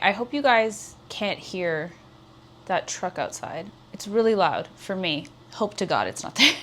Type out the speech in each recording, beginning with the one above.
I hope you guys can't hear that truck outside. It's really loud for me. Hope to God it's not there.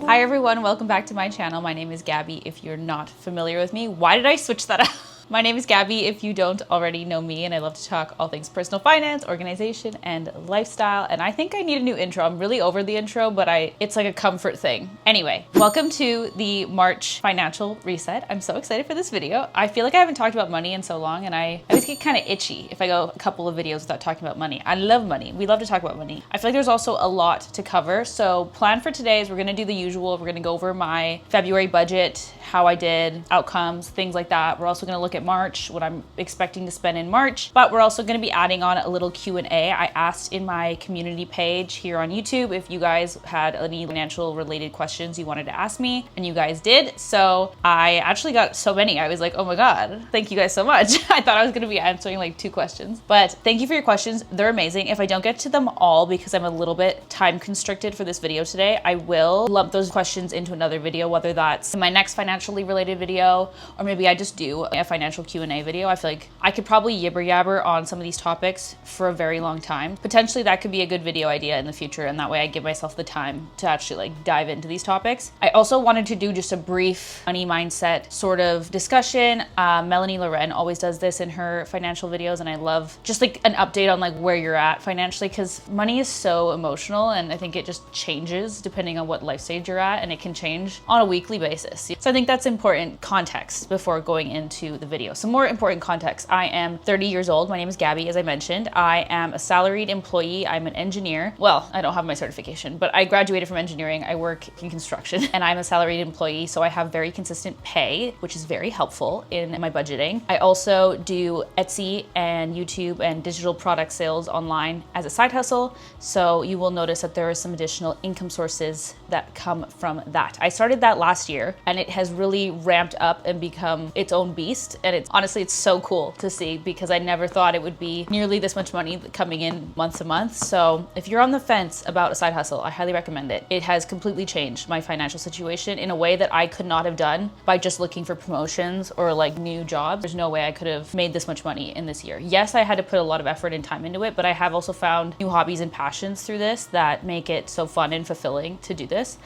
Hi everyone, welcome back to my channel. My name is Gabby. If you're not familiar with me, why did I switch that up? My name is Gabby if you don't already know me, and I love to talk all things personal finance, organization, and lifestyle. And I think I need a new intro. I'm really over the intro, but it's like a comfort thing. Anyway, welcome to the March financial reset. I'm so excited for this video. I feel like I haven't talked about money in so long, and I always get kind of itchy if I go a couple of videos without talking about money. I love money. We love to talk about money. I feel like there's also a lot to cover. So plan for today is we're gonna do the usual. We're gonna go over my February budget, how I did, outcomes, things like that. We're also gonna look at March, what I'm expecting to spend in March, but we're also gonna be adding on a little Q&A. I asked in my community page here on YouTube if you guys had any financial related questions you wanted to ask me, and you guys did. So I actually got so many. I was like, oh my God, thank you guys so much. I thought I was gonna be answering like 2 questions, but thank you for your questions. They're amazing. If I don't get to them all because I'm a little bit time constricted for this video today, I will lump those questions into another video, whether that's in my next financially related video, or maybe I just do a financial Q&A video. I feel like I could probably yibber yabber on some of these topics for a very long time. Potentially that could be a good video idea in the future, and that way I give myself the time to actually like dive into these topics. I also wanted to do just a brief money mindset sort of discussion. Melanie Loren always does this in her financial videos, and I love just like an update on like where you're at financially, because money is so emotional, and I think it just changes depending on what life stage you're at, and it can change on a weekly basis. So I think that's important context before going into the video. Some more important context. I am 30 years old. My name is Gabby, as I mentioned. I am a salaried employee. I'm an engineer. Well, I don't have my certification, but I graduated from engineering. I work in construction, and I'm a salaried employee, so I have very consistent pay, which is very helpful in my budgeting. I also do Etsy and YouTube and digital product sales online as a side hustle, so you will notice that there are some additional income sources that come from that. I started that last year, and it has really ramped up and become its own beast, and it's honestly so cool to see, because I never thought it would be nearly this much money coming in month to month. So if you're on the fence about a side hustle, I highly recommend it. It has completely changed my financial situation in a way that I could not have done by just looking for promotions or like new jobs. There's no way I could have made this much money in this year. Yes, I had to put a lot of effort and time into it, but I have also found new hobbies and passions through this that make it so fun and fulfilling to do this.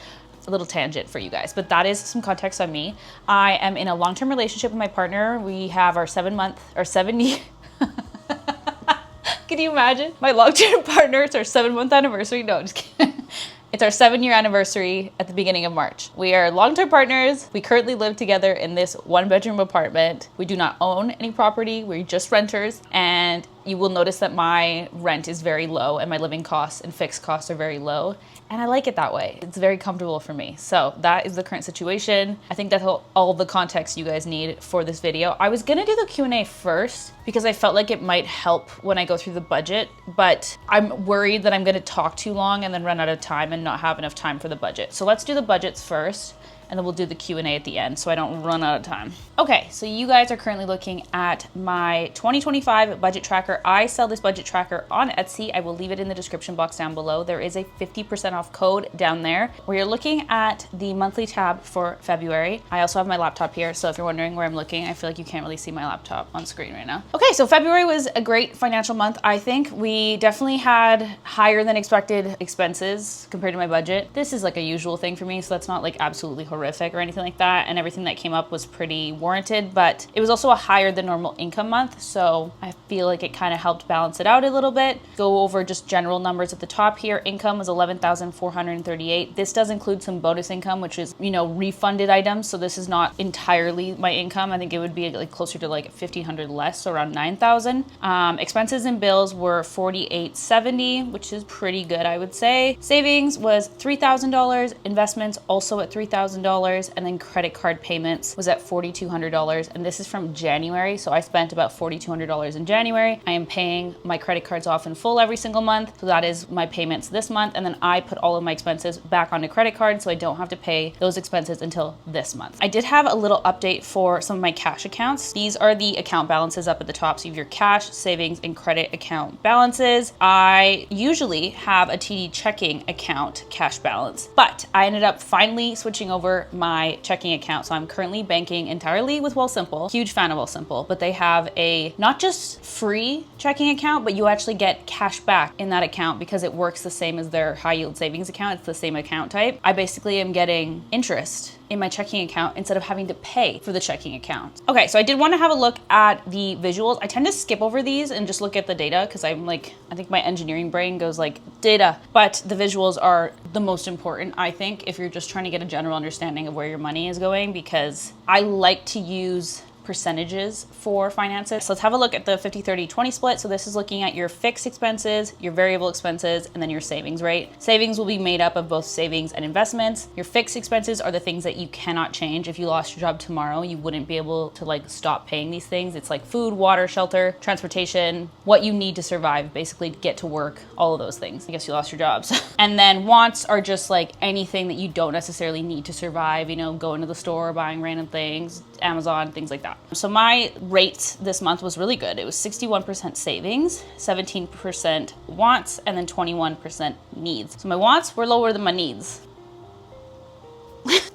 A little tangent for you guys, but that is some context on me. I am in a long-term relationship with my partner. We have our 7 year. Can you imagine? My long-term partner, it's our 7-month anniversary. No, I'm just kidding. It's our 7-year anniversary at the beginning of March. We are long-term partners. We currently live together in this 1-bedroom apartment. We do not own any property. We're just renters. And you will notice that my rent is very low and my living costs and fixed costs are very low. And I like it that way. It's very comfortable for me. So that is the current situation. I think that's all the context you guys need for this video. I was gonna do the Q&A first because I felt like it might help when I go through the budget, but I'm worried that I'm gonna talk too long and then run out of time and not have enough time for the budget. So let's do the budgets first, and then we'll do the Q&A at the end so I don't run out of time. Okay, so you guys are currently looking at my 2025 budget tracker. I sell this budget tracker on Etsy. I will leave it in the description box down below. There is a 50% off code down there. We are looking at the monthly tab for February. I also have my laptop here, so if you're wondering where I'm looking, I feel like you can't really see my laptop on screen right now. Okay, so February was a great financial month. I think we definitely had higher than expected expenses compared to my budget. This is like a usual thing for me, so that's not like absolutely horrific or anything like that, and everything that came up was pretty warranted, but it was also a higher than normal income month, so I feel like it kind of helped balance it out a little bit. Go over just general numbers at the top here. Income was $11,438. This does include some bonus income, which is, you know, refunded items, so this is not entirely my income. I think it would be like closer to like $1,500 less, so around $9,000. Expenses and bills were $4,870, which is pretty good, I would say. Savings was $3,000. Investments also at $3,000, and then credit card payments was at $4,200, and this is from January, so I spent about $4,200 in January. I am paying my credit cards off in full every single month, so that is my payments this month, and then I put all of my expenses back onto credit cards, so I don't have to pay those expenses until this month. I did have a little update for some of my cash accounts. These are the account balances up at the top, so you have your cash, savings, and credit account balances. I usually have a TD checking account cash balance, but I ended up finally switching over for my checking account. So I'm currently banking entirely with Wealthsimple. Huge fan of Wealthsimple, but they have a not just free checking account, but you actually get cash back in that account because it works the same as their high yield savings account. It's the same account type. I basically am getting interest in my checking account instead of having to pay for the checking account. Okay, so I did want to have a look at the visuals. I tend to skip over these and just look at the data because I'm like, I think my engineering brain goes like data, but the visuals are the most important, I think, if you're just trying to get a general understanding of where your money is going, because I like to use percentages for finances. So let's have a look at the 50-30-20 split. So this is looking at your fixed expenses, your variable expenses, and then your savings rate. Savings will be made up of both savings and investments. Your fixed expenses are the things that you cannot change. If you lost your job tomorrow, you wouldn't be able to like stop paying these things. It's like food, water, shelter, transportation, what you need to survive, basically get to work, all of those things. I guess you lost your jobs. And then wants are just like anything that you don't necessarily need to survive, you know, going to the store, buying random things, Amazon, things like that. So my rate this month was really good. It was 61% savings, 17% wants, and then 21% needs. So my wants were lower than my needs.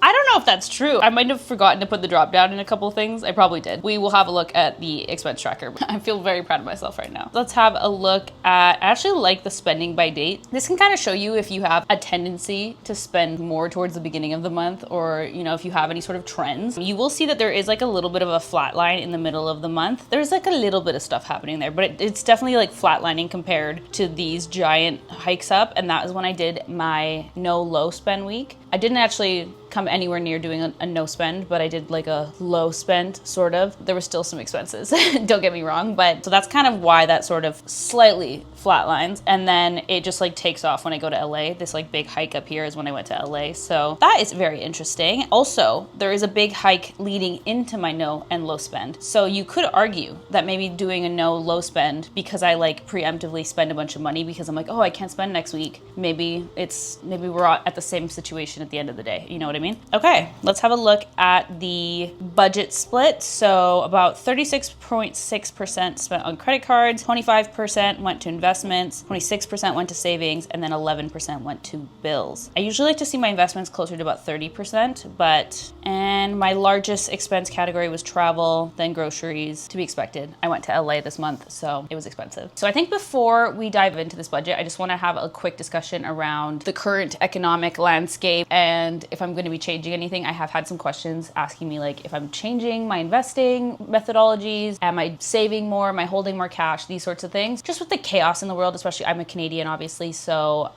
I don't know if that's true. I might have forgotten to put the drop down in a couple of things. I probably did. We will have a look at the expense tracker. I feel very proud of myself right now. Let's have a look at, I actually like the spending by date. This can kind of show you if you have a tendency to spend more towards the beginning of the month, or, you know, if you have any sort of trends. You will see that there is like a little bit of a flat line in the middle of the month. There's like a little bit of stuff happening there, but it's definitely like flatlining compared to these giant hikes up. And that was when I did my no low spend week. I didn't actually come anywhere near doing a no spend, but I did like a low spend sort of. There were still some expenses, don't get me wrong, but so that's kind of why that sort of slightly flatlines, and then it just like takes off when I go to LA. This like big hike up here is when I went to LA, so that is very interesting. Also, there is a big hike leading into my no and low spend, so you could argue that maybe doing a no low spend, because I like preemptively spend a bunch of money because I'm like, oh, I can't spend next week, maybe we're at the same situation at the end of the day, you know what I mean? Okay, let's have a look at the budget split. So about 36.6% spent on credit cards, 25% went to investments, 26% went to savings, and then 11% went to bills. I usually like to see my investments closer to about 30%, and my largest expense category was travel, then groceries, to be expected. I went to LA this month, so it was expensive. So I think before we dive into this budget, I just want to have a quick discussion around the current economic landscape and if I'm going to be changing anything. I have had some questions asking me like if I'm changing my investing methodologies, am I saving more, am I holding more cash, these sorts of things. Just with the chaos in the world, especially I'm a Canadian obviously, so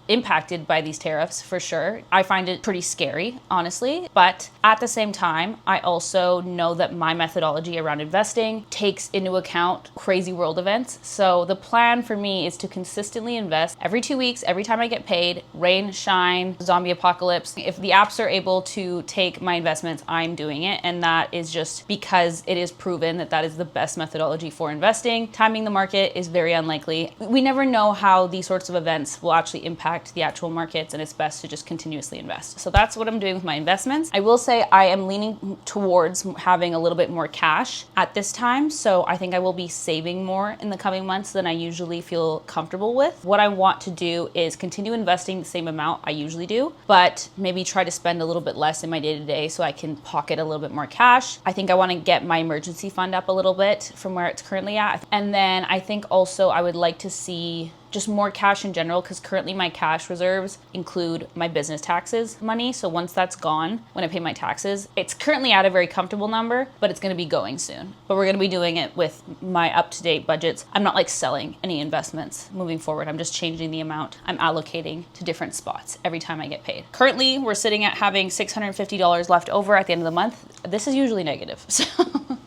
impacted by these tariffs for sure. I find it pretty scary, honestly, but at the same time, I also know that my methodology around investing takes into account crazy world events. So the plan for me is to consistently invest every 2 weeks, every time I get paid, rain, shine, zombie apocalypse. If the apps are able to take my investments, I'm doing it. And that is just because it is proven that that is the best methodology for investing. Timing the market is very unlikely. We never know how these sorts of events will actually impact the actual markets, and it's best to just continuously invest. So that's what I'm doing with my investments. I will say I am leaning towards having a little bit more cash at this time. So I think I will be saving more in the coming months than I usually feel comfortable with. What I want to do is continue investing the same amount I usually do, but maybe try to spend a little bit less in my day-to-day so I can pocket a little bit more cash. I think I want to get my emergency fund up a little bit from where it's currently at. And then I think also I would like to see just more cash in general, because currently my cash reserves include my business taxes money. So once that's gone, when I pay my taxes, it's currently at a very comfortable number, but it's going to be going soon. But we're going to be doing it with my up-to-date budgets. I'm not like selling any investments moving forward. I'm just changing the amount I'm allocating to different spots every time I get paid. Currently, we're sitting at having $650 left over at the end of the month. This is usually negative. So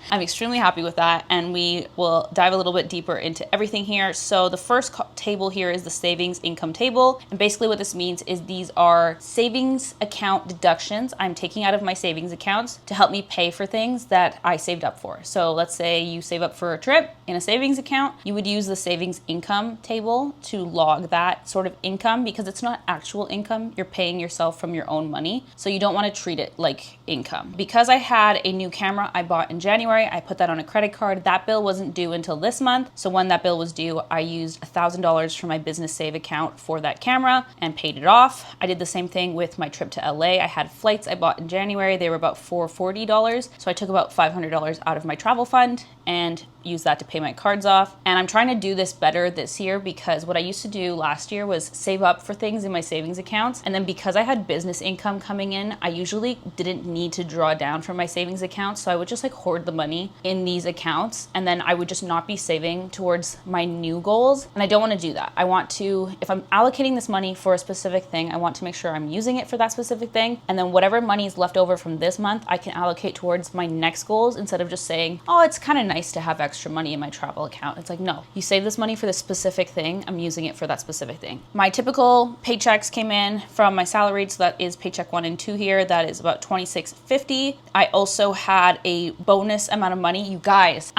I'm extremely happy with that, and we will dive a little bit deeper into everything here. So the first table here is the savings income table, and basically what this means is these are savings account deductions I'm taking out of my savings accounts to help me pay for things that I saved up for. So let's say you save up for a trip in a savings account, you would use the savings income table to log that sort of income, because it's not actual income. You're paying yourself from your own money, so you don't want to treat it like income. Because I had a new camera I bought in January, January. I put that on a credit card. That bill wasn't due until this month. So when that bill was due, I used $1,000 from my business save account for that camera and paid it off. I did the same thing with my trip to LA. I had flights I bought in January. They were about $440. So I took about $500 out of my travel fund and use that to pay my cards off. And I'm trying to do this better this year because what I used to do last year was save up for things in my savings accounts. And then because I had business income coming in, I usually didn't need to draw down from my savings accounts. So I would just like hoard the money in these accounts. And then I would just not be saving towards my new goals. And I don't want to do that. I want to, if I'm allocating this money for a specific thing, I want to make sure I'm using it for that specific thing. And then whatever money is left over from this month, I can allocate towards my next goals instead of just saying, oh, it's kind of nice to have extra money in my travel account. It's like, no, you save this money for this specific thing. I'm using it for that specific thing. My typical paychecks came in from my salary. So that is paycheck 1 and 2 here. That is about $26.50. I also had a bonus amount of money. You guys,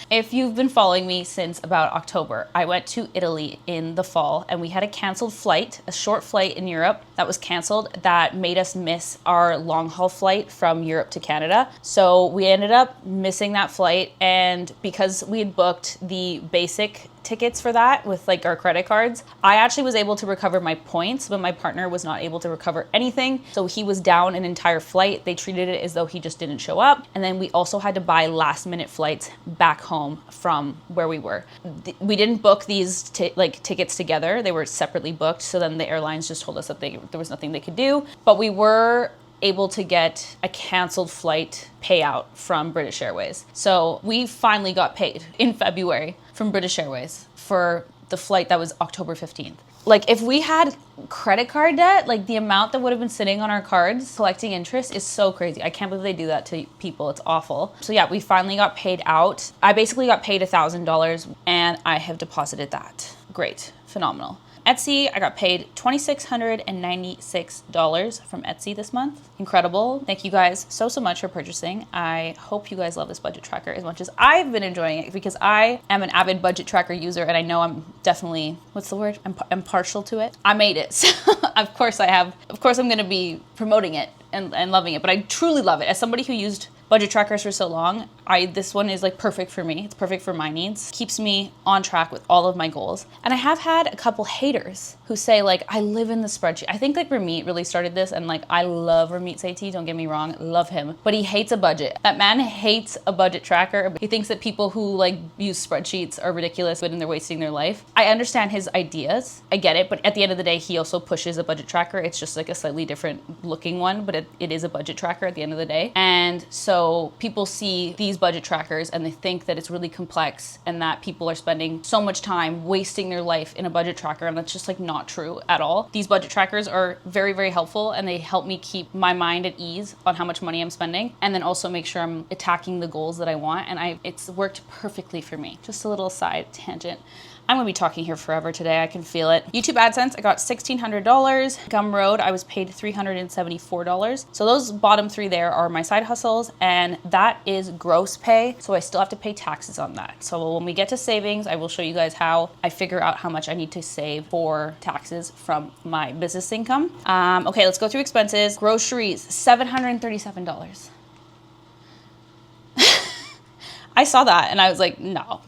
if you've been following me since about October, I went to Italy in the fall and we had a canceled flight, a short flight in Europe that was canceled that made us miss our long haul flight from Europe to Canada. So we ended up missing that flight, and because we had booked the basic tickets for that with like our credit cards, I actually was able to recover my points, but my partner was not able to recover anything. So he was down an entire flight. They treated it as though he just didn't show up. And then we also had to buy last minute flights back home from where we were. We didn't book these tickets together. They were separately booked. So then the airlines just told us that there was nothing they could do, but we were able to get a canceled flight payout from British Airways. So we finally got paid in February from British Airways for the flight that was October 15th. Like if we had credit card debt, like the amount that would have been sitting on our cards collecting interest is so crazy. I can't believe they do that to people. It's awful. So yeah, we finally got paid out. I basically got paid $1,000 and I have deposited that. Great, phenomenal. Etsy, I got paid $2,696 from Etsy this month. Incredible. Thank you guys so much for purchasing. I hope you guys love this budget tracker as much as I've been enjoying it, because I am an avid budget tracker user and I know I'm definitely, what's the word? I'm partial to it. I made it. So of course I have. Of course I'm going to be promoting it and loving it, but I truly love it. As somebody who used budget trackers for so long, this one is like perfect for me. It's perfect for my needs. Keeps me on track with all of my goals. And I have had a couple haters who say like, I live in the spreadsheet. I think like Ramit really started this, and like I love Ramit Sethi, don't get me wrong, love him, but he hates a budget. That man hates a budget tracker. He thinks that people who like use spreadsheets are ridiculous and they're wasting their life. I understand his ideas. I get it, but at the end of the day, he also pushes a budget tracker. It's just like a slightly different looking one, but it is a budget tracker at the end of the day. And so people see these budget trackers and they think that it's really complex and that people are spending so much time wasting their life in a budget tracker, and that's just like not true at all. These budget trackers are very, very helpful, and they help me keep my mind at ease on how much money I'm spending, and then also make sure I'm attacking the goals that I want, and it's worked perfectly for me. Just a little side tangent. I'm gonna be talking here forever today. I can feel it. YouTube AdSense, I got $1,600. Gumroad, I was paid $374. So those bottom three there are my side hustles, and that is gross pay. So I still have to pay taxes on that. So when we get to savings, I will show you guys how I figure out how much I need to save for taxes from my business income. Okay, let's go through expenses. Groceries, $737. I saw that and I was like, no,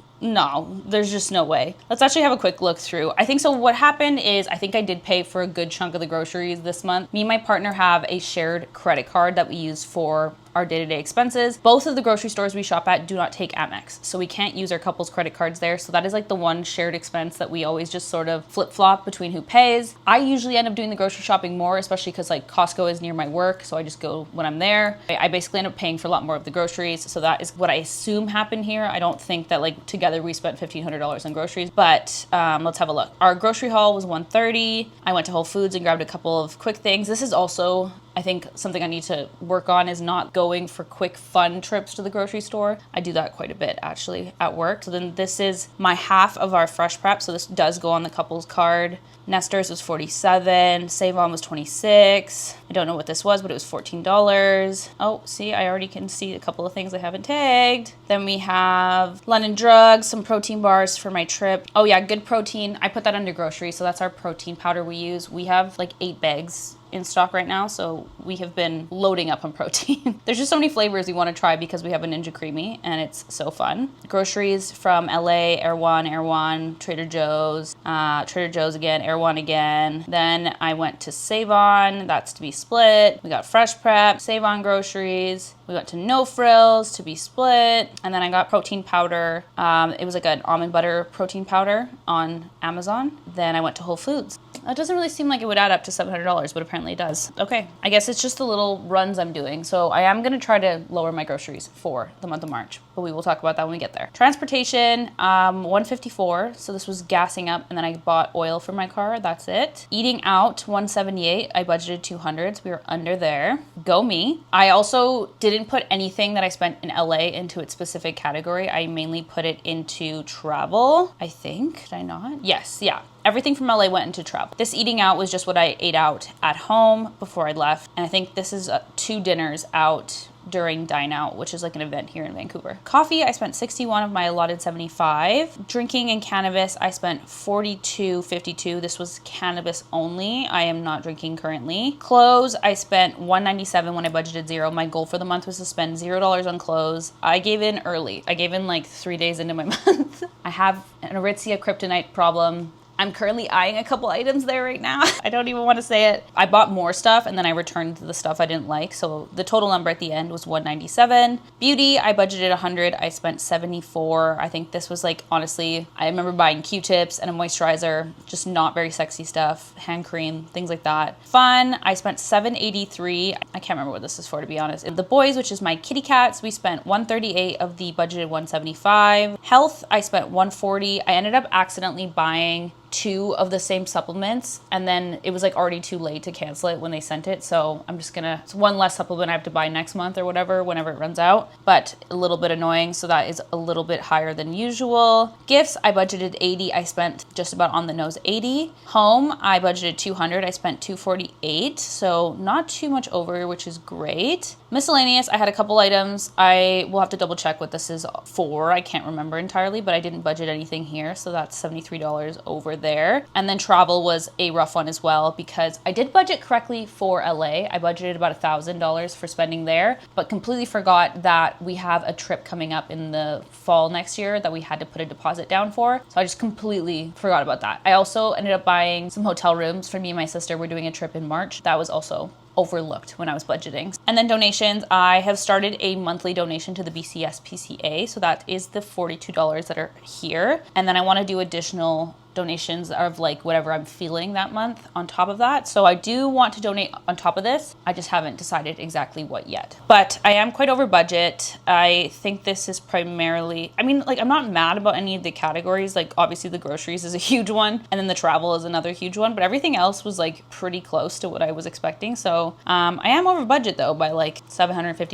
there's just no way. Let's actually have a quick look through. I think so what happened is I think I did pay for a good chunk of the groceries this month. Me and my partner have a shared credit card that we use for our day-to-day expenses. Both of the grocery stores we shop at do not take Amex, so we can't use our couple's credit cards there. So that is like the one shared expense that we always just sort of flip-flop between who pays. I usually end up doing the grocery shopping more, especially because like Costco is near my work, so I just go when I'm there. I basically end up paying for a lot more of the groceries, so that is what I assume happened here. I don't think that like together we spent $1,500 on groceries, but let's have a look. Our grocery haul was $130. I went to Whole Foods and grabbed a couple of quick things. This is also, I think, something I need to work on, is not going for quick fun trips to the grocery store. I do that quite a bit actually at work. So then this is my half of our fresh prep. So this does go on the couple's card. Nesters was $47. Save On was $26. I don't know what this was, but it was $14. Oh, see, I already can see a couple of things I haven't tagged. Then we have London Drugs, some protein bars for my trip. Oh yeah, Good Protein. I put that under grocery. So that's our protein powder we use. We have like 8 bags in stock right now, so we have been loading up on protein. There's just so many flavors we want to try because we have a Ninja Creamy and it's so fun. Groceries from LA, Erewhon, Trader Joe's again, Erewhon again. Then I went to Save On, that's to be split. We got Fresh Prep, Save On groceries. We went to No Frills, to be split. And then I got protein powder. It was like an almond butter protein powder on Amazon. Then I went to Whole Foods. That doesn't really seem like it would add up to $700, but apparently it does. Okay, I guess it's just the little runs I'm doing. So I am gonna try to lower my groceries for the month of March, but we will talk about that when we get there. Transportation, 154. So this was gassing up, and then I bought oil for my car, that's it. Eating out, 178. I budgeted 200, so we were under there. Go me. I also didn't put anything that I spent in LA into its specific category. I mainly put it into travel, I think. Did I not? Yes, yeah. Everything from LA went into travel. This eating out was just what I ate out at home before I left. And I think this is 2 dinners out during Dine Out, which is like an event here in Vancouver. Coffee, I spent 61 of my allotted 75. Drinking and cannabis, I spent 42.52. This was cannabis only. I am not drinking currently. Clothes, I spent 197 when I budgeted 0. My goal for the month was to spend $0 on clothes. I gave in early. I gave in like 3 days into my month. I have an Aritzia kryptonite problem. I'm currently eyeing a couple items there right now. I don't even want to say it. I bought more stuff and then I returned the stuff I didn't like. So the total number at the end was 197. Beauty, I budgeted 100. I spent 74. I think this was like, honestly, I remember buying Q-tips and a moisturizer, just not very sexy stuff, hand cream, things like that. Fun, I spent 783. I can't remember what this is for, to be honest. And the boys, which is my kitty cats, we spent 138 of the budgeted 175. Health, I spent 140. I ended up accidentally buying 2 of the same supplements, and then it was like already too late to cancel it when they sent it, so I'm just gonna, it's 1 less supplement I have to buy next month or whatever, whenever it runs out, but a little bit annoying, so that is a little bit higher than usual. Gifts, I budgeted 80. I spent just about on the nose 80. Home, I budgeted 200. I spent 248, so not too much over, which is great. Miscellaneous, I had a couple items. I will have to double check what this is for. I can't remember entirely, but I didn't budget anything here, so that's $73 over there. And then travel was a rough one as well, because I did budget correctly for LA. I budgeted about $1,000 for spending there, but completely forgot that we have a trip coming up in the fall next year that we had to put a deposit down for. So I just completely forgot about that. I also ended up buying some hotel rooms for me and my sister. We're doing a trip in March. That was also overlooked when I was budgeting. And then donations, I have started a monthly donation to the BCSPCA. So that is the $42 that are here. And then I want to do additional donations of like whatever I'm feeling that month on top of that. So I do want to donate on top of this. I just haven't decided exactly what yet. But I am quite over budget. I think this is primarily, I mean, like I'm not mad about any of the categories. Like obviously the groceries is a huge one, and then the travel is another huge one, but everything else was like pretty close to what I was expecting. So I am over budget though by like $750,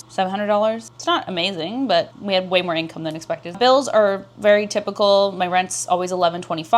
$700. It's not amazing, but we had way more income than expected. Bills are very typical. My rent's always $11.25,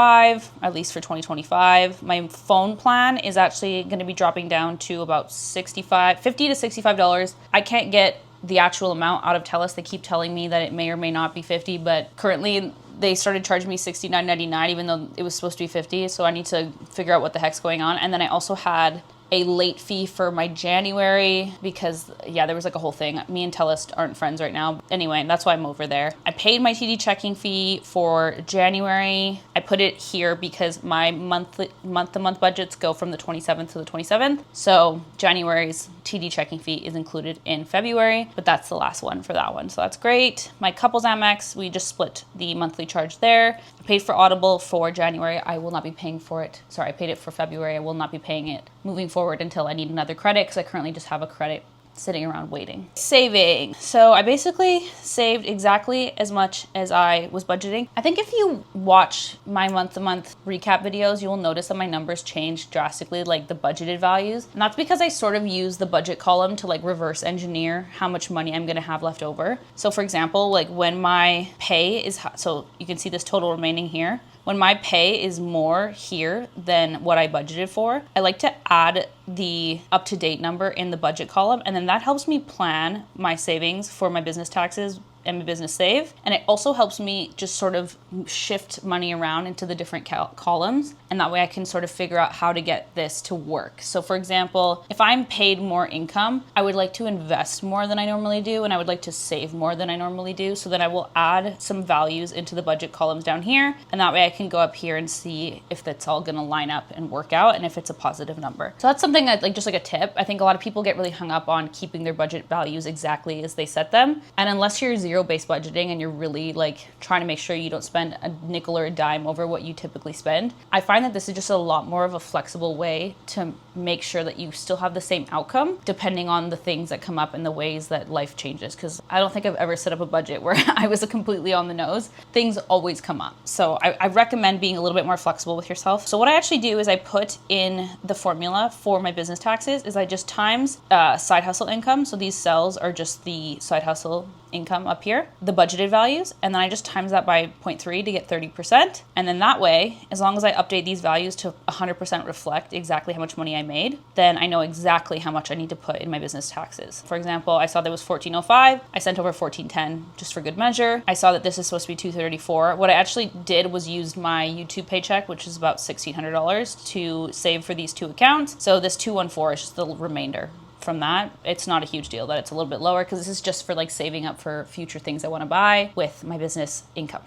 at least for 2025. My phone plan is actually going to be dropping down to about $50 to $65. I can't get the actual amount out of TELUS. They keep telling me that it may or may not be 50, but currently they started charging me $69.99 even though it was supposed to be 50. So I need to figure out what the heck's going on. And then I also had a late fee for my January because, yeah, there was like a whole thing. Me and TELUS aren't friends right now. Anyway, that's why I'm over there. I paid my TD checking fee for January. I put it here because my month-to-month budgets go from the 27th to the 27th. So January's TD checking fee is included in February, but that's the last one for that one. So that's great. My couples Amex, we just split the monthly charge there. I paid for Audible for January. I will not be paying for it. Sorry, I paid it for February. I will not be paying it moving forward until I need another credit because I currently just have a credit sitting around waiting. Saving. So I basically saved exactly as much as I was budgeting. I think if you watch my month-to-month recap videos, you will notice that my numbers changed drastically, like the budgeted values. And that's because I sort of use the budget column to like reverse engineer how much money I'm gonna have left over. So for example, like when my pay is, so you can see this total remaining here. When my pay is more here than what I budgeted for, I like to add the up-to-date number in the budget column, and then that helps me plan my savings for my business taxes and my business save. And it also helps me just sort of shift money around into the different columns. And that way I can sort of figure out how to get this to work. So for example, if I'm paid more income, I would like to invest more than I normally do. And I would like to save more than I normally do. So then I will add some values into the budget columns down here. And that way I can go up here and see if that's all going to line up and work out and if it's a positive number. So that's something that just like a tip. I think a lot of people get really hung up on keeping their budget values exactly as they set them. And unless you're zero-based budgeting and you're really like trying to make sure you don't spend a nickel or a dime over what you typically spend, I find that this is just a lot more of a flexible way to make sure that you still have the same outcome depending on the things that come up and the ways that life changes. Because I don't think I've ever set up a budget where I was completely on the nose. Things always come up. So I recommend being a little bit more flexible with yourself. So what I actually do is I put in the formula for my business taxes is I just times side hustle income. So these cells are just the side hustle income up here, the budgeted values, and then I just times that by 0.3 to get 30%. And then that way, as long as I update these values to 100% reflect exactly how much money I made, then I know exactly how much I need to put in my business taxes. For example, I saw there was $14.05. I sent over $14.10 just for good measure. I saw that this is supposed to be $234. What I actually did was used my YouTube paycheck, which is about $1,600, to save for these two accounts. So this 214 is just the remainder. From that, it's not a huge deal that it's a little bit lower because this is just for like saving up for future things I want to buy with my business income.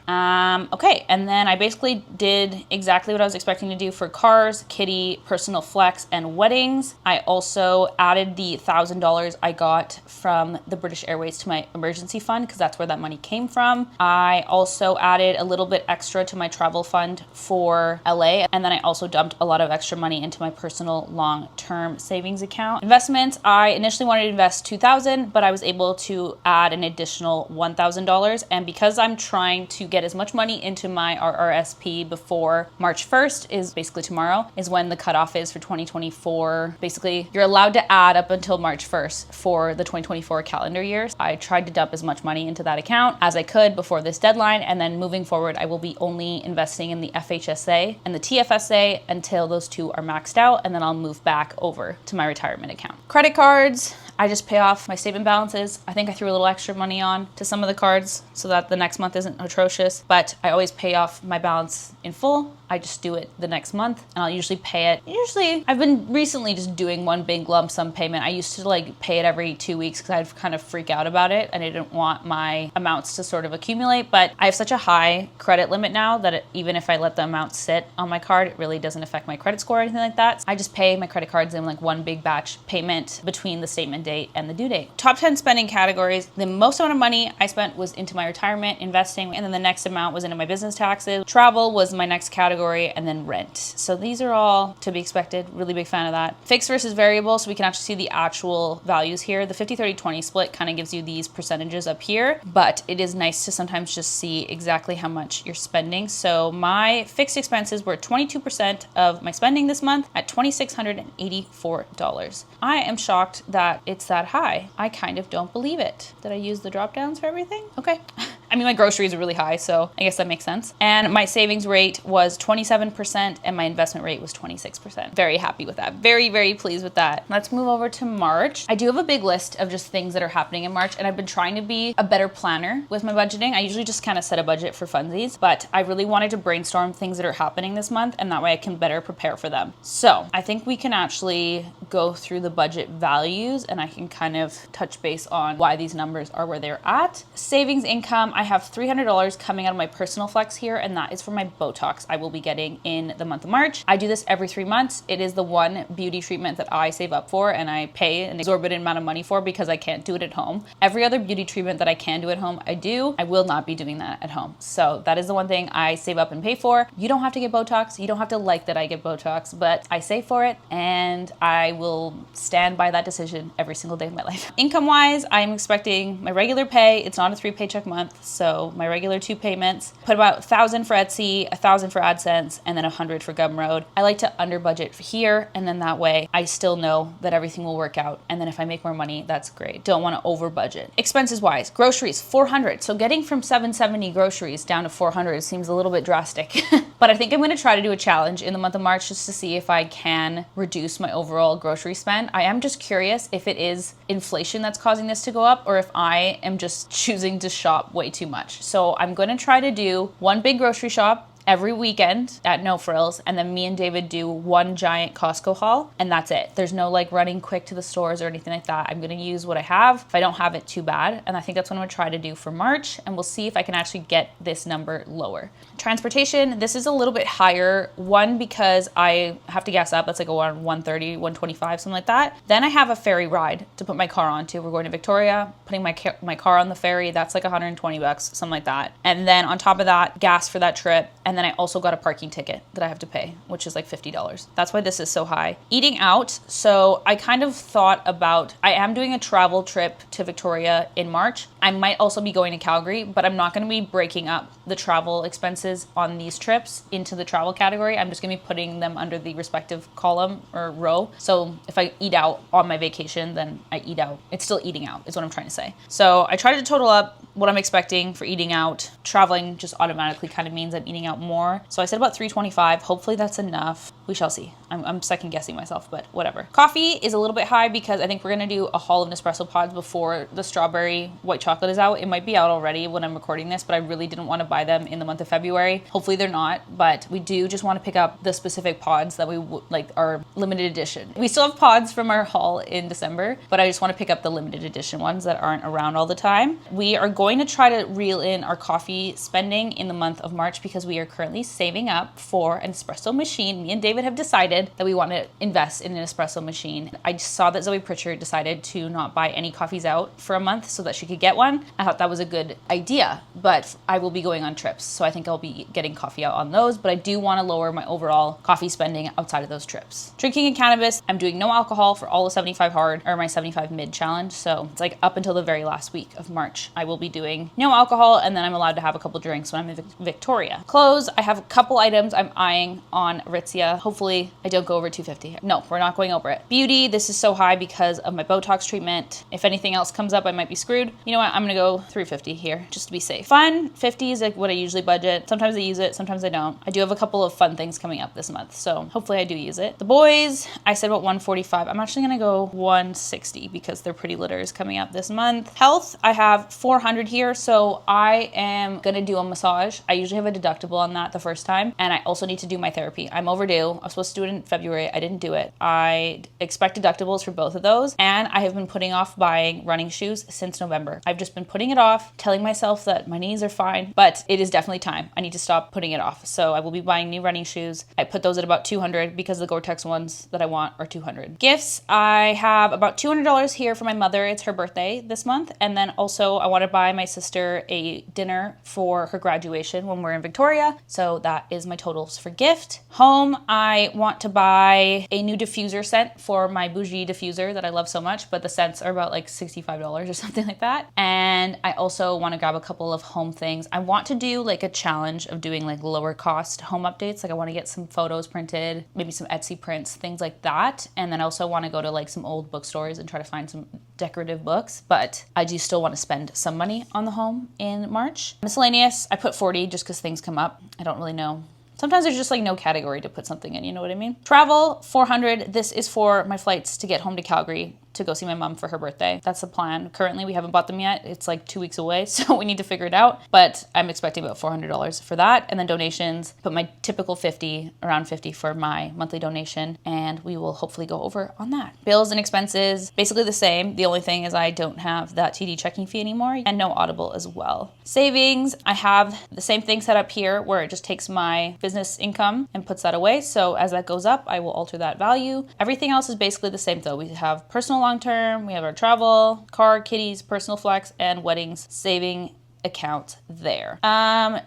Okay, and then I basically did exactly what I was expecting to do for cars, kitty, personal flex, and weddings. I also added the $1,000 I got from the British Airways to my emergency fund because that's where that money came from. I also added a little bit extra to my travel fund for LA, and then I also dumped a lot of extra money into my personal long-term savings account. Investments, I initially wanted to invest $2,000, but I was able to add an additional $1,000. And because I'm trying to get as much money into my RRSP before March 1st, is basically tomorrow, is when the cutoff is for 2024. Basically, you're allowed to add up until March 1st for the 2024 calendar years. I tried to dump as much money into that account as I could before this deadline. And then moving forward, I will be only investing in the FHSA and the TFSA until those two are maxed out. And then I'll move back over to my retirement account. Credit cards, I just pay off my statement balances. I think I threw a little extra money on to some of the cards so that the next month isn't atrocious, but I always pay off my balance in full. I just do it the next month and I'll usually pay it. Usually, I've been recently just doing one big lump sum payment. I used to like pay it every 2 weeks because I'd kind of freak out about it and I didn't want my amounts to sort of accumulate, but I have such a high credit limit now that even if I let the amount sit on my card, it really doesn't affect my credit score or anything like that. So I just pay my credit cards in like one big batch payment between the statement date and the due date. Top 10 spending categories. The most amount of money I spent was into my retirement, investing, and then the next amount was into my business taxes. Travel was my next category, and then rent. So these are all to be expected. Really big fan of that. Fixed versus variable, so we can actually see the actual values here. The 50-30-20 split kind of gives you these percentages up here, but it is nice to sometimes just see exactly how much you're spending. So my fixed expenses were 22% of my spending this month at $2,684. I am shocked that it's that high. I kind of don't believe it. Did I use the drop downs for everything? Okay. I mean, my groceries are really high, so I guess that makes sense. And my savings rate was 27% and my investment rate was 26%. Very happy with that. Very, very pleased with that. Let's move over to March. I do have a big list of just things that are happening in March, and I've been trying to be a better planner with my budgeting. I usually just kind of set a budget for funsies, but I really wanted to brainstorm things that are happening this month, and that way I can better prepare for them. So I think we can actually go through the budget values and I can kind of touch base on why these numbers are where they're at. Savings income, I have $300 coming out of my personal flex here, and that is for my Botox I will be getting in the month of March. I do this every 3 months. It is the one beauty treatment that I save up for and I pay an exorbitant amount of money for because I can't do it at home. Every other beauty treatment that I can do at home, I do. I will not be doing that at home. So that is the one thing I save up and pay for. You don't have to get Botox. You don't have to like that I get Botox, but I save for it and I will stand by that decision every single day of my life. Income wise, I'm expecting my regular pay. It's not a 3 paycheck month, So my regular 2 payments, put about 1,000 for Etsy, 1,000 for AdSense, and then 100 for Gumroad. I like to under budget here, and then that way I still know that everything will work out. And then if I make more money, that's great. Don't want to over budget. Expenses wise, groceries, 400. So getting from 770 groceries down to 400 seems a little bit drastic. But I think I'm going to try to do a challenge in the month of March just to see if I can reduce my overall grocery spend. I am just curious if it is inflation that's causing this to go up or if I am just choosing to shop way too much. So I'm going to try to do one big grocery shop every weekend at No Frills, and then me and David do one giant Costco haul, and that's it. There's no like running quick to the stores or anything like that. I'm gonna use what I have. If I don't have it, too bad. And I think that's what I'm gonna try to do for March, and we'll see if I can actually get this number lower. Transportation, this is a little bit higher. One, because I have to gas up. That's like around 130, 125, something like that. Then I have a ferry ride to put my car onto. We're going to Victoria, putting my car on the ferry. That's like 120 bucks, something like that. And then on top of that, gas for that trip. And then I also got a parking ticket that I have to pay, which is like $50. That's why this is so high. Eating out. So I kind of thought about, I am doing a travel trip to Victoria in March. I might also be going to Calgary, but I'm not going to be breaking up the travel expenses on these trips into the travel category. I'm just going to be putting them under the respective column or row. So if I eat out on my vacation, then I eat out. It's still eating out is what I'm trying to say. So I tried to total up what I'm expecting for eating out. Traveling just automatically kind of means I'm eating out more. So I said about $325. Hopefully that's enough. We shall see. I'm second guessing myself, but whatever. Coffee is a little bit high because I think we're going to do a haul of Nespresso pods before the strawberry white chocolate is out. It might be out already when I'm recording this, but I really didn't want to buy them in the month of February. Hopefully they're not, but we do just want to pick up the specific pods that we like are limited edition. We still have pods from our haul in December, but I just want to pick up the limited edition ones that aren't around all the time. We are going to try to reel in our coffee spending in the month of March because we are currently saving up for an espresso machine. Me and David have decided that we want to invest in an espresso machine. I saw that Zoe Pritchard decided to not buy any coffees out for a month so that she could get one. I thought that was a good idea, but I will be going on trips, so I think I'll be getting coffee out on those, but I do want to lower my overall coffee spending outside of those trips. Drinking and cannabis, I'm doing no alcohol for all of 75 hard or my 75 mid challenge, so it's like up until the very last week of March I will be doing no alcohol, and then I'm allowed to have a couple drinks when I'm in Victoria. Clothes, I have a couple items I'm eyeing on Aritzia. Hopefully I don't go over 250. No, we're not going over it. Beauty, this is so high because of my Botox treatment. If anything else comes up, I might be screwed. You know what? I'm gonna go 350 here just to be safe. Fun, 50 is like what I usually budget. Sometimes I use it, sometimes I don't. I do have a couple of fun things coming up this month, so hopefully I do use it. The boys, I said about 145. I'm actually gonna go 160 because their pretty litter is coming up this month. Health, I have 400 here, so I am gonna do a massage. I usually have a deductible on that the first time, and I also need to do my therapy. I'm overdue. I was supposed to do it in February. I didn't do it. I expect deductibles for both of those, and I have been putting off buying running shoes since November. I've just been putting it off, telling myself that my knees are fine, but it is definitely time. I need to stop putting it off. So I will be buying new running shoes. I put those at about 200 because the Gore-Tex ones that I want are 200. Gifts, I have about $200 here for my mother. It's her birthday this month, and then also I want to buy my sister a dinner for her graduation when we're in Victoria. So that is my totals for gift. Home, I want to buy a new diffuser scent for my bougie diffuser that I love so much, but the scents are about like $65 or something like that. And I also want to grab a couple of home things. I want to do like a challenge of doing like lower cost home updates. Like I want to get some photos printed, maybe some Etsy prints, things like that. And then I also want to go to like some old bookstores and try to find some decorative books, but I do still want to spend some money on the home in March. Miscellaneous, I put 40 just because things come up. I don't really know. Sometimes there's just like no category to put something in, you know what I mean? Travel, 400. This is for my flights to get home to Calgary to go see my mom for her birthday. That's the plan. Currently, we haven't bought them yet. It's like 2 weeks away, so we need to figure it out. But I'm expecting about $400 for that. And then donations, put my typical 50, around 50 for my monthly donation, and we will hopefully go over on that. Bills and expenses, basically the same. The only thing is I don't have that TD checking fee anymore, and no Audible as well. Savings, I have the same thing set up here where it just takes my business income and puts that away. So as that goes up, I will alter that value. Everything else is basically the same though. We have personal long-term, we have our travel, car, kitties, personal flex, and weddings saving account there.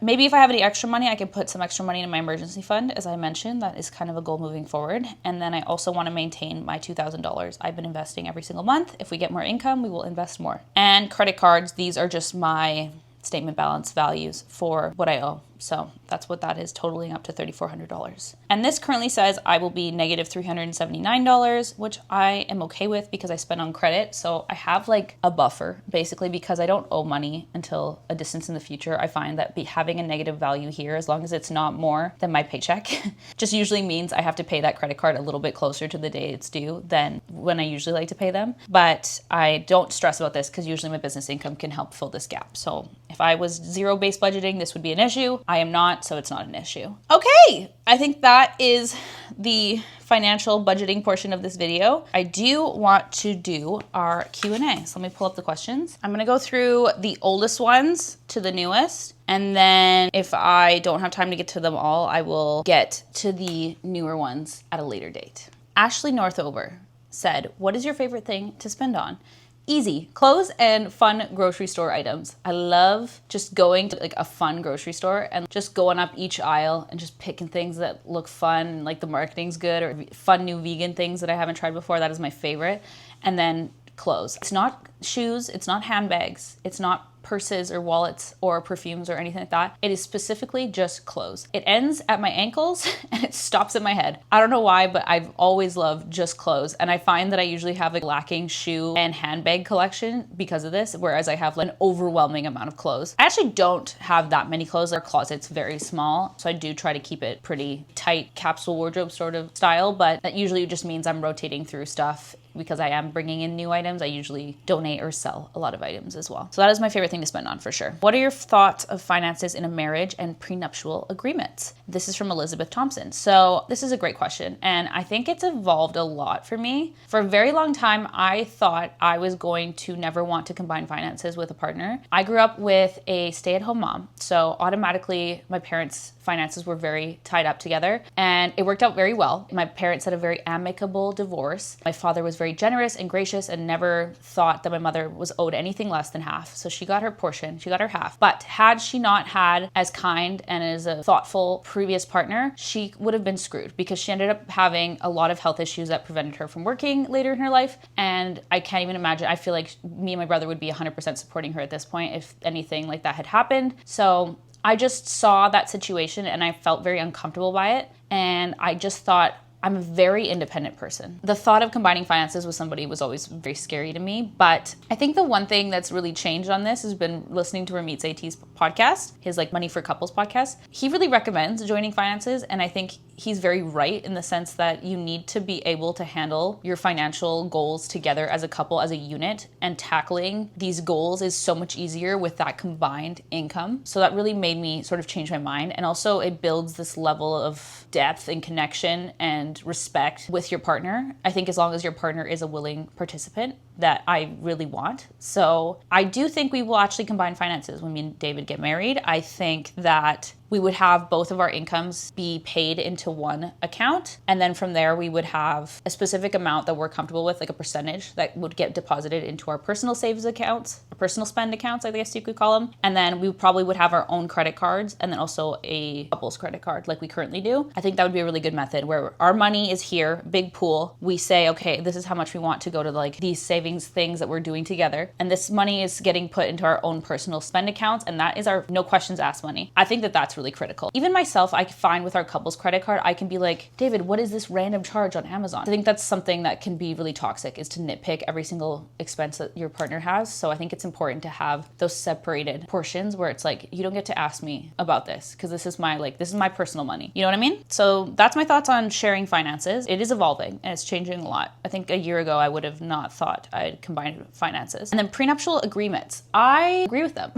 Maybe if I have any extra money, I can put some extra money in my emergency fund. As I mentioned, that is kind of a goal moving forward. And then I also want to maintain my $2,000 I've been investing every single month. If we get more income, we will invest more. And credit cards, these are just my statement balance values for what I owe. So that's what that is, totaling up to $3,400. And this currently says I will be negative $379, which I am okay with because I spend on credit. So I have like a buffer basically because I don't owe money until a distance in the future. I find that having a negative value here, as long as it's not more than my paycheck, just usually means I have to pay that credit card a little bit closer to the day it's due than when I usually like to pay them. But I don't stress about this because usually my business income can help fill this gap. So if I was zero-based budgeting, this would be an issue. I am not, so it's not an issue. Okay, I think that is the financial budgeting portion of this video. I do want to do our Q&A. So let me pull up the questions. I'm gonna go through the oldest ones to the newest. And then if I don't have time to get to them all, I will get to the newer ones at a later date. Ashley Northover said, what is your favorite thing to spend on? Easy, clothes and fun grocery store items. I love just going to like a fun grocery store and just going up each aisle and just picking things that look fun and like the marketing's good, or fun new vegan things that I haven't tried before. That is my favorite. And then clothes. It's not shoes, it's not handbags, it's not purses or wallets or perfumes or anything like that. It is specifically just clothes. It ends at my ankles and it stops at my head. I don't know why, but I've always loved just clothes. And I find that I usually have a lacking shoe and handbag collection because of this, whereas I have an overwhelming amount of clothes. I actually don't have that many clothes. Our closet's very small, so I do try to keep it pretty tight, capsule wardrobe sort of style, but that usually just means I'm rotating through stuff. Because I am bringing in new items, I usually donate or sell a lot of items as well. So that is my favorite thing to spend on for sure. What are your thoughts of finances in a marriage and prenuptial agreements? This is from Elizabeth Thompson. So this is a great question. And I think it's evolved a lot for me. For a very long time, I thought I was going to never want to combine finances with a partner. I grew up with a stay-at-home mom. So automatically my parents' finances were very tied up together and it worked out very well. My parents had a very amicable divorce. My father was very generous and gracious and never thought that my mother was owed anything less than half. So she got her portion, she got her half. But had she not had as kind and as a thoughtful previous partner, she would have been screwed because she ended up having a lot of health issues that prevented her from working later in her life. And I can't even imagine, I feel like me and my brother would be 100% supporting her at this point if anything like that had happened. So I just saw that situation and I felt very uncomfortable by it. And I just thought, I'm a very independent person. The thought of combining finances with somebody was always very scary to me. But I think the one thing that's really changed on this has been listening to Ramit Sethi's podcast, his like Money for Couples podcast. He really recommends joining finances. And I think he's very right in the sense that you need to be able to handle your financial goals together as a couple, as a unit, and tackling these goals is so much easier with that combined income. So that really made me sort of change my mind. And also it builds this level of depth and connection and respect with your partner. I think as long as your partner is a willing participant, that I really want. So I do think we will actually combine finances when me and David get married. I think that we would have both of our incomes be paid into one account. And then from there, we would have a specific amount that we're comfortable with, like a percentage that would get deposited into our personal savings accounts, or personal spend accounts, I guess you could call them. And then we probably would have our own credit cards and then also a couple's credit card like we currently do. I think that would be a really good method where our money is here, big pool. We say, okay, this is how much we want to go to like these savings things that we're doing together. And this money is getting put into our own personal spend accounts. And that is our no questions asked money. I think that that's really critical. Even myself, I find with our couple's credit card, I can be like, David, what is this random charge on Amazon? I think that's something that can be really toxic, is to nitpick every single expense that your partner has. So I think it's important to have those separated portions where it's like, you don't get to ask me about this because this is my personal money. You know what I mean? So that's my thoughts on sharing finances. It is evolving and it's changing a lot. I think a year ago, I would have not thought I'd combine finances. And then prenuptial agreements. I agree with them.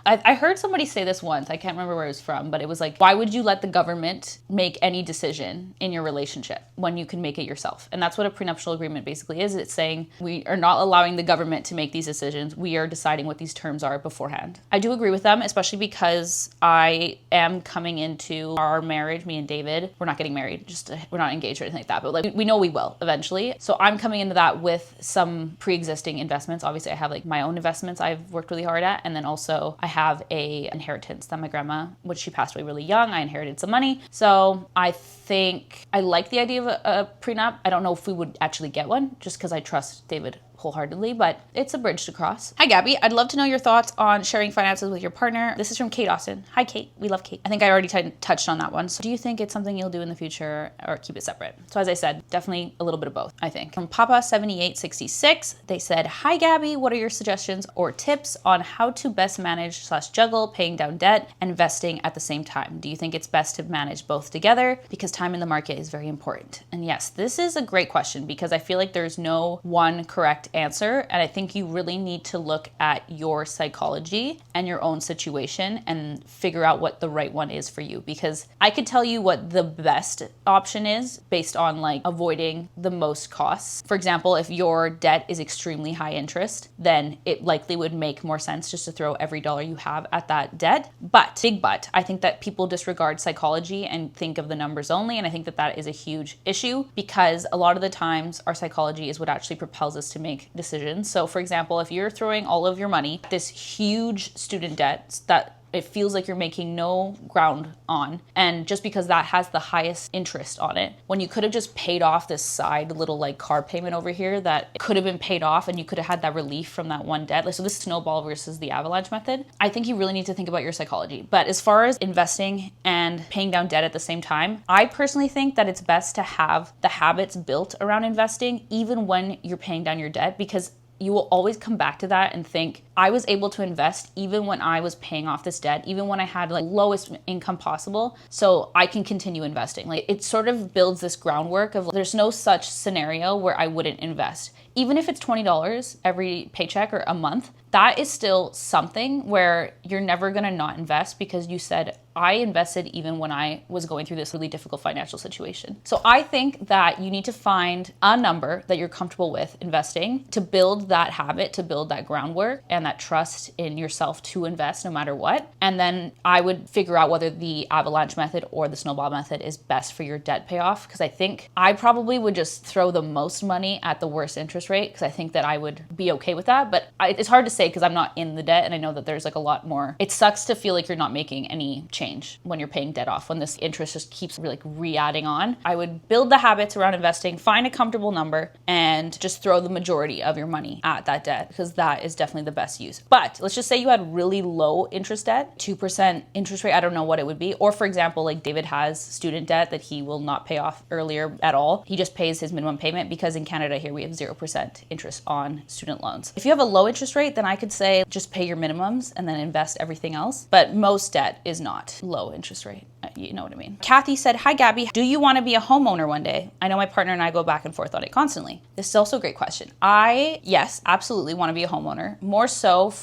I heard somebody say this once, I can't remember where it was from, but it was like, why would you let the government make any decision in your relationship when you can make it yourself? And that's what a prenuptial agreement basically is. It's saying we are not allowing the government to make these decisions. We are deciding what these terms are beforehand. I do agree with them, especially because I am coming into our marriage, me and David. We're not getting married, we're not engaged or anything like that, but like we know we will eventually. So I'm coming into that with some pre-existing investments. Obviously I have like my own investments I've worked really hard at. And then also I have a inheritance that my grandma, which she passed away really young, I inherited some money. So I think I like the idea of a prenup. I don't know if we would actually get one just because I trust David wholeheartedly, but it's a bridge to cross. Hi, Gabby. I'd love to know your thoughts on sharing finances with your partner. This is from Kate Austin. Hi, Kate. We love Kate. I think I already touched on that one. So do you think it's something you'll do in the future or keep it separate? So as I said, definitely a little bit of both, I think. From Papa7866, they said, hi, Gabby. What are your suggestions or tips on how to best manage/juggle paying down debt and investing at the same time? Do you think it's best to manage both together? Because time in the market is very important. And yes, this is a great question because I feel like there's no one correct answer. And I think you really need to look at your psychology and your own situation and figure out what the right one is for you. Because I could tell you what the best option is based on like avoiding the most costs. For example, if your debt is extremely high interest, then it likely would make more sense just to throw every dollar you have at that debt. But, big but, I think that people disregard psychology and think of the numbers only. And I think that that is a huge issue because a lot of the times our psychology is what actually propels us to make decisions. So for example, if you're throwing all of your money, this huge student debt that it feels like you're making no ground on, and just because that has the highest interest on it, when you could have just paid off this side little like car payment over here that could have been paid off and you could have had that relief from that one debt. Like, so this snowball versus the avalanche method, I think you really need to think about your psychology. But as far as investing and paying down debt at the same time, I personally think that it's best to have the habits built around investing even when you're paying down your debt, because you will always come back to that and think, I was able to invest even when I was paying off this debt, even when I had like lowest income possible, so I can continue investing. Like, it sort of builds this groundwork of there's no such scenario where I wouldn't invest. Even if it's $20 every paycheck or a month, that is still something where you're never gonna not invest because you said, I invested even when I was going through this really difficult financial situation. So I think that you need to find a number that you're comfortable with investing to build that habit, to build that groundwork and that trust in yourself to invest no matter what. And then I would figure out whether the avalanche method or the snowball method is best for your debt payoff. Because I think I probably would just throw the most money at the worst interest rate because I think that I would be okay with that. But it's hard to say because I'm not in the debt and I know that there's like a lot more. It sucks to feel like you're not making any change when you're paying debt off, when this interest just keeps like re-adding on. I would build the habits around investing, find a comfortable number, and just throw the majority of your money at that debt because that is definitely the best use. But let's just say you had really low interest debt, 2% interest rate, I don't know what it would be. Or for example, like David has student debt that he will not pay off earlier at all. He just pays his minimum payment because in Canada here we have 0% interest on student loans. If you have a low interest rate, then I could say just pay your minimums and then invest everything else. But most debt is not low interest rate. You know what I mean? Kathy said, hi, Gabby. Do you want to be a homeowner one day? I know my partner and I go back and forth on it constantly. This is also a great question. Yes, absolutely want to be a homeowner. More so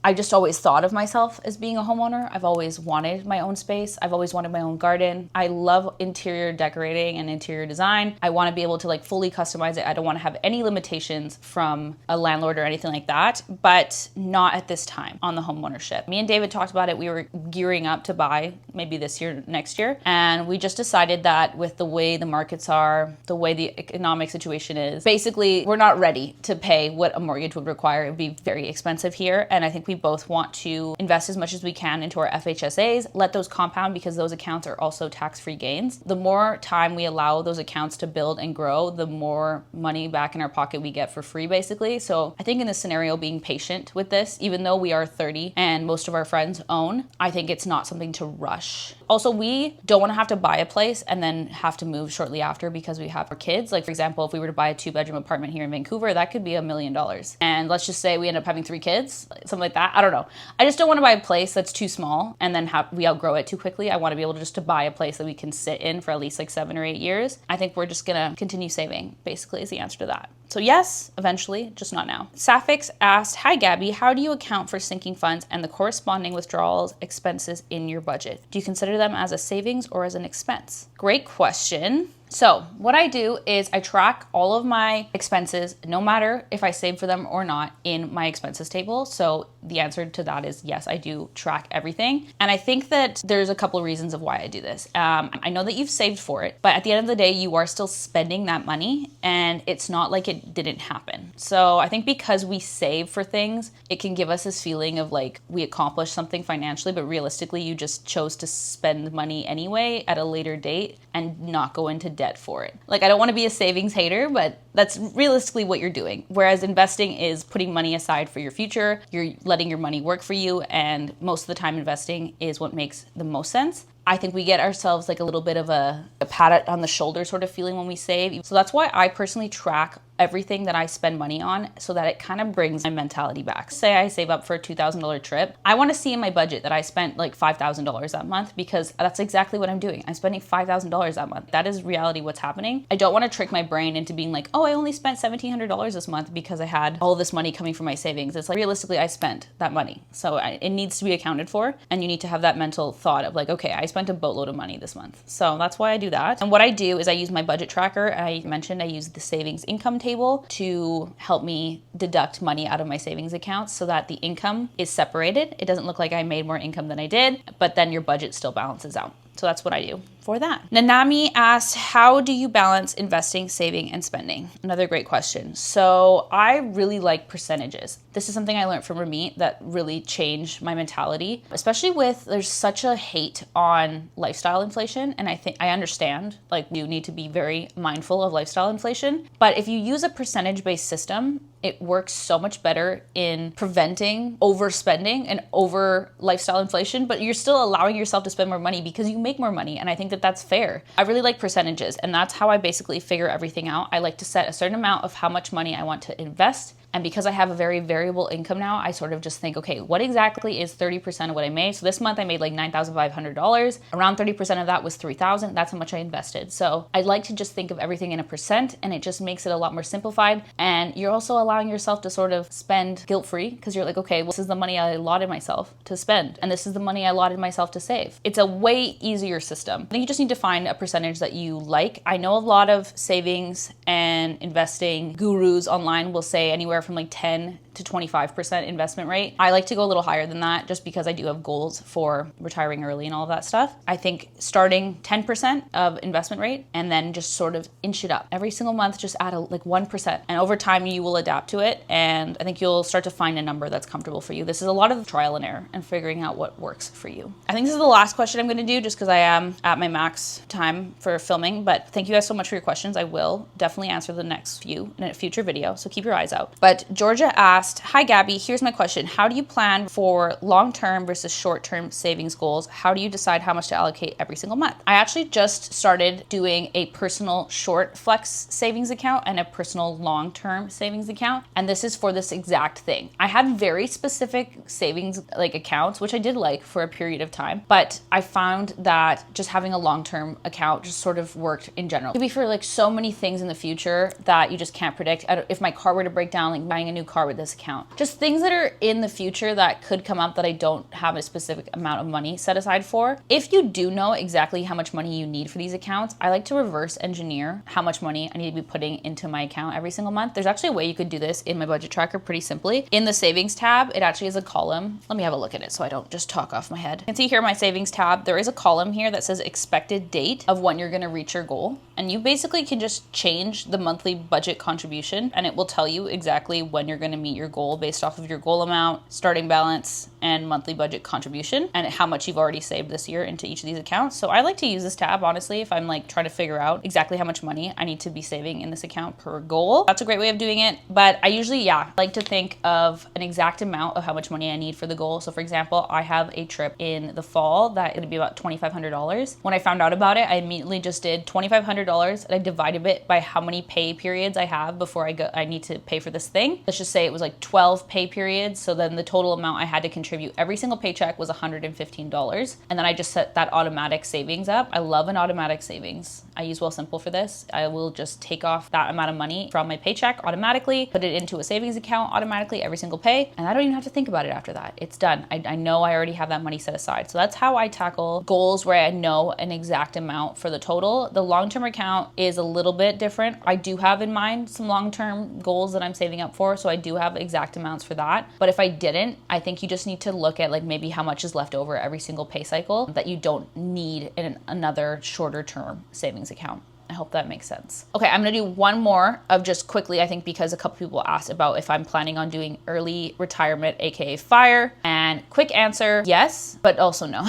I just always thought of myself as being a homeowner. I've always wanted my own space. I've always wanted my own garden. I love interior decorating and interior design. I want to be able to like fully customize it. I don't want to have any limitations from a landlord or anything like that, but not at this time on the homeownership. Me and David talked about it. We were gearing up to buy maybe this year, next year. And we just decided that with the way the markets are, the way the economic situation is, basically we're not ready to pay what a mortgage would require. It would be very expensive here. And I think we both want to invest as much as we can into our FHSAs, let those compound because those accounts are also tax-free gains. The more time we allow those accounts to build and grow, the more money back in our pocket we get for free, basically. So I think in this scenario, being patient with this, even though we are 30 and most of our friends own, I think it's not something to rush. Also, we don't want to have to buy a place and then have to move shortly after because we have our kids. Like for example, if we were to buy a 2-bedroom apartment here in Vancouver, that could be $1 million. And let's just say we end up having 3 kids, something like that. I don't know. I just don't want to buy a place that's too small and then we outgrow it too quickly. I want to be able to buy a place that we can sit in for at least like 7 or 8 years. I think we're just going to continue saving, basically, is the answer to that. So yes, eventually, just not now. Sapphics asked, hi Gabby, how do you account for sinking funds and the corresponding withdrawals expenses in your budget? Do you consider them as a savings or as an expense? Great question. So what I do is I track all of my expenses, no matter if I save for them or not, in my expenses table. So the answer to that is yes, I do track everything. And I think that there's a couple of reasons of why I do this. I know that you've saved for it, but at the end of the day, you are still spending that money and it's not like it didn't happen. So I think because we save for things, it can give us this feeling of like we accomplished something financially, but realistically, you just chose to spend money anyway at a later date and not go into debt for it. Like, I don't want to be a savings hater, but that's realistically what you're doing. Whereas investing is putting money aside for your future. You're letting your money work for you. And most of the time investing is what makes the most sense. I think we get ourselves like a little bit of a pat on the shoulder sort of feeling when we save. So that's why I personally track everything that I spend money on so that it kind of brings my mentality back. Say I save up for a $2,000 trip. I want to see in my budget that I spent like $5,000 that month, because that's exactly what I'm doing. I'm spending $5,000 that month. That is reality what's happening. I don't want to trick my brain into being like, oh, I only spent $1,700 this month because I had all this money coming from my savings. It's like, realistically, I spent that money. So it needs to be accounted for. And you need to have that mental thought of like, okay, I spent a boatload of money this month. So that's why I do that. And what I do is I use my budget tracker. I mentioned I use the savings income table to help me deduct money out of my savings accounts so that the income is separated. It doesn't look like I made more income than I did, but then your budget still balances out. So that's what I do for that. Nanami asked, how do you balance investing, saving, and spending? Another great question. So I really like percentages. This is something I learned from Ramit that really changed my mentality, especially with there's such a hate on lifestyle inflation. And I understand, like, you need to be very mindful of lifestyle inflation. But if you use a percentage-based system, it works so much better in preventing overspending and over lifestyle inflation, but you're still allowing yourself to spend more money because you make more money. And I think that that's fair. I really like percentages, and that's how I basically figure everything out. I like to set a certain amount of how much money I want to invest. And because I have a very variable income now, I sort of just think, okay, what exactly is 30% of what I made? So this month I made like $9,500. Around 30% of that was $3,000. That's how much I invested. So I like to just think of everything in a percent, and it just makes it a lot more simplified. And you're also allowing yourself to sort of spend guilt-free, because you're like, okay, well, this is the money I allotted myself to spend, and this is the money I allotted myself to save. It's a way easier system. I think you just need to find a percentage that you like. I know a lot of savings and investing gurus online will say anywhere from like 10 to 25% investment rate. I like to go a little higher than that just because I do have goals for retiring early and all of that stuff. I think starting 10% of investment rate and then just sort of inch it up. Every single month, just add like 1%. And over time, you will adapt to it. And I think you'll start to find a number that's comfortable for you. This is a lot of trial and error and figuring out what works for you. I think this is the last question I'm going to do just because I am at my max time for filming. But thank you guys so much for your questions. I will definitely answer the next few in a future video. So keep your eyes out. But Georgia asked, hi Gabby, here's my question. How do you plan for long-term versus short-term savings goals? How do you decide how much to allocate every single month? I actually just started doing a personal short flex savings account and a personal long-term savings account. And this is for this exact thing. I had very specific savings like accounts, which I did like for a period of time, but I found that just having a long-term account just sort of worked in general. It could be for like so many things in the future that you just can't predict. If my car were to break down, like buying a new car with this account. Just things that are in the future that could come up that I don't have a specific amount of money set aside for. If you do know exactly how much money you need for these accounts, I like to reverse engineer how much money I need to be putting into my account every single month. There's actually a way you could do this in my budget tracker pretty simply. In the savings tab, it actually is a column. Let me have a look at it so I don't just talk off my head. You can see here my savings tab, there is a column here that says expected date of when you're gonna reach your goal. And you basically can just change the monthly budget contribution and it will tell you exactly when you're gonna meet your goal based off of your goal amount, starting balance, and monthly budget contribution, and how much you've already saved this year into each of these accounts. So I like to use this tab, honestly, if I'm like trying to figure out exactly how much money I need to be saving in this account per goal. That's a great way of doing it. But I usually, like to think of an exact amount of how much money I need for the goal. So for example, I have a trip in the fall that it'd be about $2,500. When I found out about it, I immediately just did $2,500 and I divided it by how many pay periods I have before I need to pay for this thing. Let's just say it was like 12 pay periods. So then the total amount I had to contribute every single paycheck was $115. And then I just set that automatic savings up. I love an automatic savings. I use Wealthsimple for this. I will just take off that amount of money from my paycheck automatically, put it into a savings account automatically every single pay. And I don't even have to think about it after that. It's done. I know I already have that money set aside. So that's how I tackle goals where I know an exact amount for the total. The long-term account is a little bit different. I do have in mind some long-term goals that I'm saving up for. So I do have exact amounts for that. But if I didn't, I think you just need to look at like maybe how much is left over every single pay cycle that you don't need in another shorter term savings account. I hope that makes sense. Okay, I'm gonna do one more of just quickly, I think because a couple people asked about if I'm planning on doing early retirement, AKA FIRE, and quick answer, yes, but also no.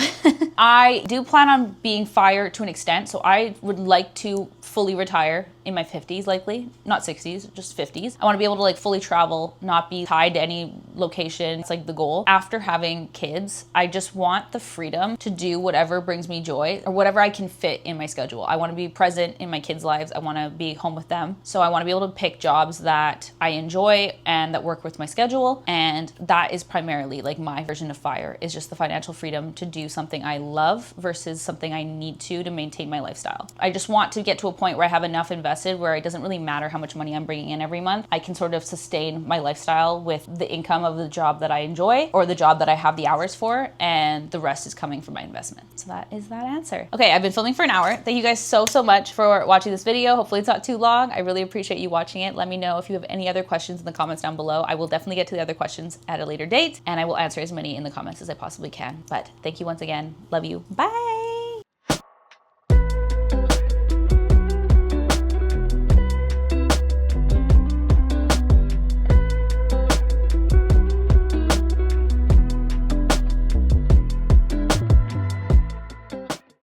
I do plan on being FIRE to an extent, so I would like to fully retire in my 50s, likely, not 60s, just 50s. I want to be able to like fully travel, not be tied to any location. It's like the goal. After having kids, I just want the freedom to do whatever brings me joy or whatever I can fit in my schedule. I want to be present in my kids' lives. I want to be home with them. So I want to be able to pick jobs that I enjoy and that work with my schedule. And that is primarily like my version of FIRE, is just the financial freedom to do something I love versus something I need to maintain my lifestyle. I just want to get to a point where I have enough invested where it doesn't really matter how much money I'm bringing in every month. I can sort of sustain my lifestyle with the income of the job that I enjoy or the job that I have the hours for, and the rest is coming from my investment. So that is that answer. Okay, I've been filming for an hour. Thank you guys so much for watching this video. Hopefully it's not too long. I really appreciate you watching it. Let me know if you have any other questions in the comments down below. I will definitely get to the other questions at a later date, and I will answer as many in the comments as I possibly can. But thank you once again. Love you. Bye.